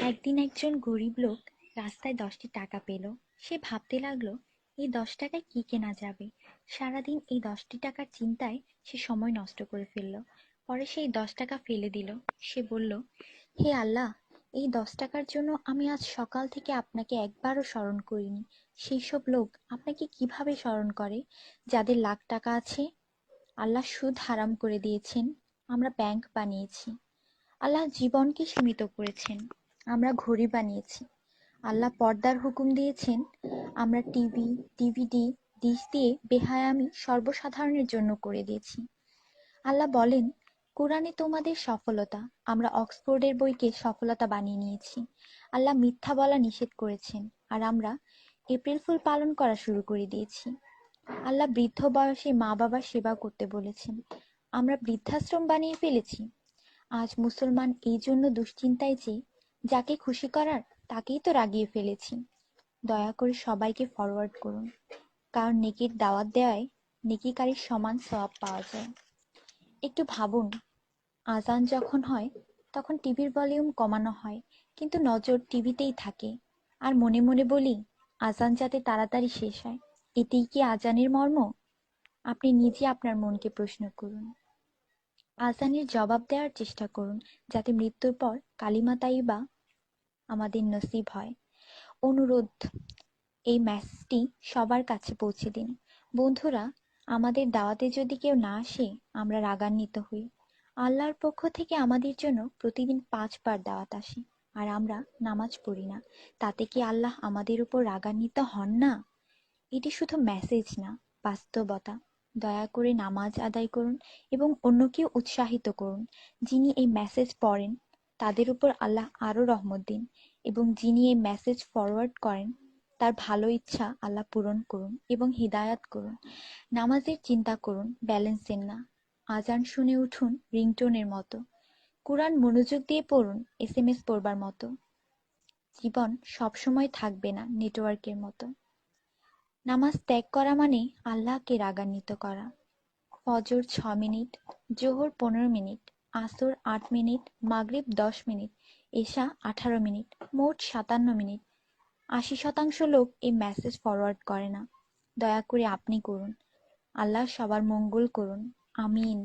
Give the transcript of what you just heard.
একদিন একজন গরিব লোক রাস্তায় 10টি টাকা পেল। সে ভাবতে লাগলো, এই 10 টাকায় কি কেনা যাবে। সারাদিন এই 10টি টাকার চিন্তায় সে সময় নষ্ট করে ফেলল। পরে সেই 10 টাকা ফেলে দিল। সে বলল, হে আল্লাহ, এই 10 টাকার জন্য আমি আজ সকাল থেকে আপনাকে একবারও স্মরণ করিনি। সেই সব লোক আপনাকে কিভাবে স্মরণ করে যাদের লাখ টাকা আছে? আল্লাহ সুদ হারাম করে দিয়েছেন, আমরা ব্যাংক বানিয়েছি। আল্লাহ জীবনকে সীমিত করেছেন, আমরা ঘড়ি বানিয়েছি। আল্লাহ পর্দার হুকুম দিয়েছেন, আমরা টিভি, ডিভিডি, ডিশ দিয়ে বেহায়ামি সর্বসাধারণের জন্য করে দিয়েছি। আল্লাহ বলেন, কোরআনে তোমাদের সফলতা, আমরা অক্সফোর্ডের বইকে সফলতা বানিয়ে নিয়েছি। আল্লাহ মিথ্যা বলা নিষেধ করেছেন, আর আমরা এপ্রিল ফুল পালন করা শুরু করে দিয়েছি। আল্লাহ বৃদ্ধ বয়সে মা বাবার সেবা করতে বলেছেন, আমরা বৃদ্ধাশ্রম বানিয়ে ফেলেছি। আজ মুসলমান এই জন্য দুশ্চিন্তায় যে যাকে খুশি করার তাকেই তো রাগিয়ে ফেলেছি। দয়া করে সবাইকে ফরওয়ার্ড করুন, কারণ নেকির দাওয়াত দেওয়ায় নেকিকারীর সমান সওয়াব পাওয়া যায়। একটু ভাবুন, আজান যখন হয় তখন টিভির ভলিউম কমানো হয়, কিন্তু নজর টিভিতেই থাকে। আর মনে মনে বলি, আজান যাতে তাড়াতাড়ি শেষ হয়। এতেই কি আজানের মর্ম? আপনি নিজে আপনার মনকে প্রশ্ন করুন। আজানের জবাব দেওয়ার চেষ্টা করুন, যাতে মৃত্যুর পর কালিমা তাইয়্যিবা আমাদের নসিব হয়। অনুরোধ, এই মেসেজটি সবার কাছে পৌঁছে দিন। বন্ধুরা, আমাদের দাওয়াতে যদি কেউ না আসে, আমরা রাগান্বিত হই। আল্লাহর পক্ষ থেকে আমাদের জন্য প্রতিদিন 5 বার দাওয়াত আসে, আর আমরা নামাজ পড়ি না। তাতে কি আল্লাহ আমাদের উপর রাগান্বিত হন না? এটি শুধু মেসেজ না, বাস্তবতা। দয়া করে নামাজ আদায় করুন এবং অন্যকেও উৎসাহিত করুন। যিনি এই মেসেজ পড়েন তাদের উপর আল্লাহ আরও রহমত দিন, এবং যিনি এই মেসেজ ফরওয়ার্ড করেন তার ভালো ইচ্ছা আল্লাহ পূরণ করুন এবং হিদায়াত করুন। নামাজের চিন্তা করুন, ব্যালেন্সের না। আজান শুনে উঠুন রিংটোনের মতো। কুরআন মনোযোগ দিয়ে পড়ুন, এসএমএস পড়বার মতো। জীবন সবসময় থাকবে না নেটওয়ার্কের মতো। নামাজ ত্যাগ করা মানে আল্লাহকে রাগান্বিত করা। ফজর 6 মিনিট, জোহর 15 মিনিট, আসর 8 মিনিট, মাগরিব 10 মিনিট, এশা 18 মিনিট, মোট 57 মিনিট। 80% লোক এই মেসেজ ফরওয়ার্ড করে না। দয়া করে আপনি করুন। আল্লাহ সবার মঙ্গল করুন। আমিন।